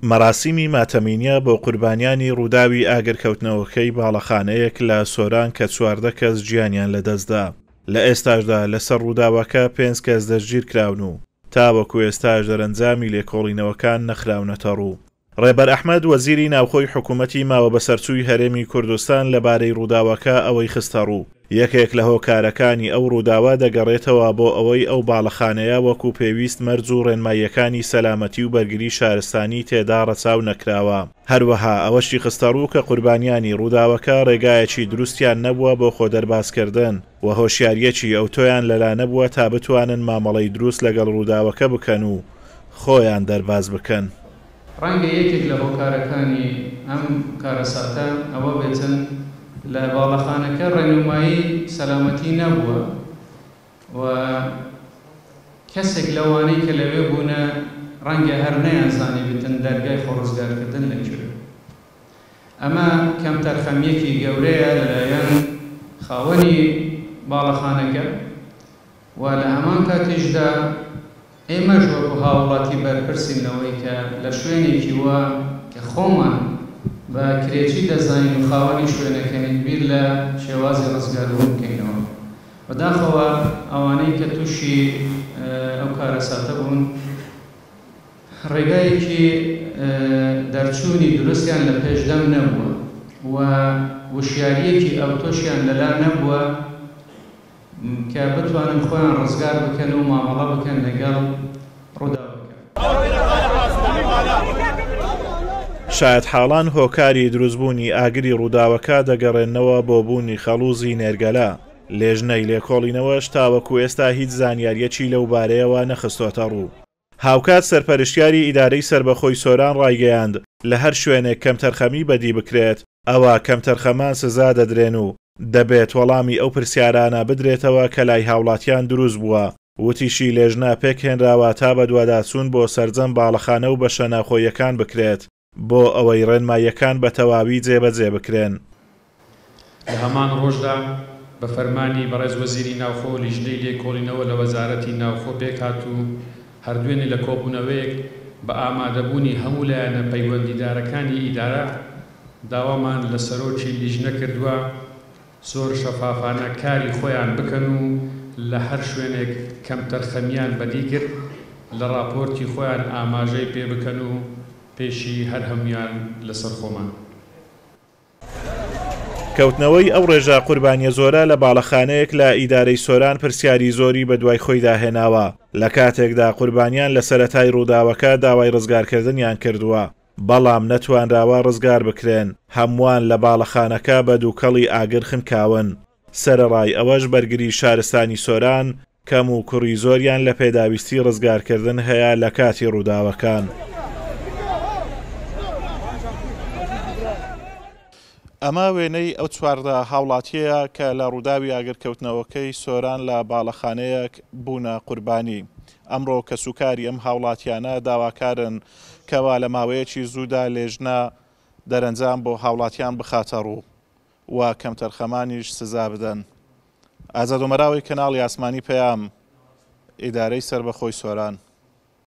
مەراسیمی ماتەمینیە بۆ قوربانیانی ڕووداوی ئاگرکەوتنەوەکەی باڵەخانەیەک لە سۆران کە 14 کەس گیانیان لەدەستدا. لە ئێستاشدا لەسەر ڕووداوەکە 5 کەس دەستگیر کراون و تاوەکو ئێستاش دەرەنجامی لێکۆڵینەوەکان نەخراونەتە ڕوو. ڕێبەر ئەحمەد وەزیری ناوخۆی حکوومەتی ماوە بەسەرچووی هەرێمی کوردستان لەبارەی ڕووداوەکە ئەوەی خستە ڕوو. یەکێک لە هۆکارەکانی ئەو ڕووداوە دەگەڕێتەوە بۆ ئەوەی ئەو باڵەخانەیە وەکو پێویست مەرج و ڕێنماییەکانی سەلامەتی و بەرگری شارستانی تێدا ڕەچاو نەکراوە. هەروەها ئەوەشی خستە ڕوو کە قوربانیانی ڕووداوەکە ڕێگایەکی دروستیان نەبووە بۆ خۆ دەرباسکردن و هۆشیاریەکی ئەوتۆیان لەلا نەبووە تا بتوانن مامەڵەی دروست لەگەڵ ڕووداوەکە بکەن و خۆیان دەرباز بکەن. ڕەنگە یەکێک لە هۆکارەکانی ئەم کارەساتە ئەوە بێتن لە باڵەخانەکە ڕێنمایی سەلامەتی نەبووە و کەسێک لەوانەی کە لەوێ بوونە ڕەنگە هەر نەیانزانی بتن دەرگای خۆڕزگارکردن لەکوێ. ئەمە کەم تەرخەمیەکی گەورەیە لەلایەن خاوەنی باڵەخانەکە و لە هەمان کاتیشدا ئێمەش وەکو هاوڵاتی بەرپرسینەوەی کە لە شوێنێکی وە کە خۆمان بە کرێچی دەزانین و خاوەنی شوێنەکەین بیر لە شێوازی ڕزگاربوون بکەینەوە. بەداخەوە ئەوانەی کە تووشی ئەو کارەساتە بوون ڕێگایەکی دەرچوونی دروستیان لە پێشدەم نەبووە و وشیاریەکی ئەوتۆشیان لەلا نەبووە کە بتوانن خۆیان ڕزگار بکەن و مامەڵە بکەن لەگەڵ ڕووداوەکە. شاید حاڵان هۆکاری دروستبوونی ئاگری ڕووداوەکە دەگەڕێنەوە بۆ بوونی خەڵوزی نێرگەلە. لێژنەی لێکۆڵینەوەش تاوەکو ئێستا هیچ زانیاریەکی لەو بارەیەوە نەخستۆتە ڕوو. هاوکات سەرپەرشتیاری ئیدارەی سربەخۆی سۆران ڕایگەیاند لە هەر شوێنێک کەم تەرخەمی بەدی بکرێت ئەوە کەم تەرخەمان سزا دەدرێن و دەبێت وەڵامی ئەو پرسیارانە بدرێتەوە کە لای هاوڵاتیان دروست بووە. وتیشی لێژنە پێکهێنراوە تا بەدواداچوون بۆ سەرجەم باڵەخانە و بە شەناخۆیەکان بکرێت بۆ ئەوەی ڕێنماییەکان بە تەواوی جێبەجێ بکرێن. لە هەمان ڕۆژدا بە فەرمانی بەڕێز وەزیری ناوخۆ لیژنەی لێکۆڵینەوە لە وەزارەتی ناوخۆ پێکهات و هەردوێنێ لە کۆبوونەوەیەک بە ئامادەبوونی هەموو لایەنە پەیوەندیدارەکانی ئیدارە داوامان لە سەرۆکی لیژنە کردووە زۆر شەفافانە کاری خۆیان بکەن و لە هەر شوێنێک کەم تەرخەمیان بەدی کرد لە راپۆرتی خۆیان ئاماژەی پێ بکەن و پێشی هەر هەمویان لەسەر خۆمان. کەوتنەوەی ئەو ڕێژە قوربانیە زۆرە لە باڵەخانەیەک لە ئیدارەی سۆران پرسیاری زۆری بە دوای خۆی داهێناوە. لە کاتێکدا قوربانیان لە سەرەتای ڕووداوەکە داوای ڕزگارکردنیان کردووە بەڵام نەتوانراوە ڕزگار بکرێن. هەمووان لە باڵەخانەکە بە دووکەڵی ئاگر خنکاون. سەرەڕای ئەوەش بەرگری شارستانی سۆران کەم و کوڕی زۆریان لە پێداویستی ڕزگارکردن هەیە لە کاتی ڕووداوەکان. ئەمە وێنەی ئەو چواردە هاوڵاتیەیە کە لە ڕووداوی ئاگرکەوتنەوەکەی سۆران لە باڵەخانەیەک بوونە قوربانی. ئەمڕۆ کە سوکاری ئەم هاوڵاتیانە داواکارن کەوا لە ماوەیەکی زوودا لێژنە دەرەنجام بۆ هاوڵاتیان بخاتە ڕوو و کەم تەرخەمانیش سزا بدەن. ئازاد ومەراوی کەناڵی ئاسمانی پەیام، ئیدارەی سربەخۆی سۆران.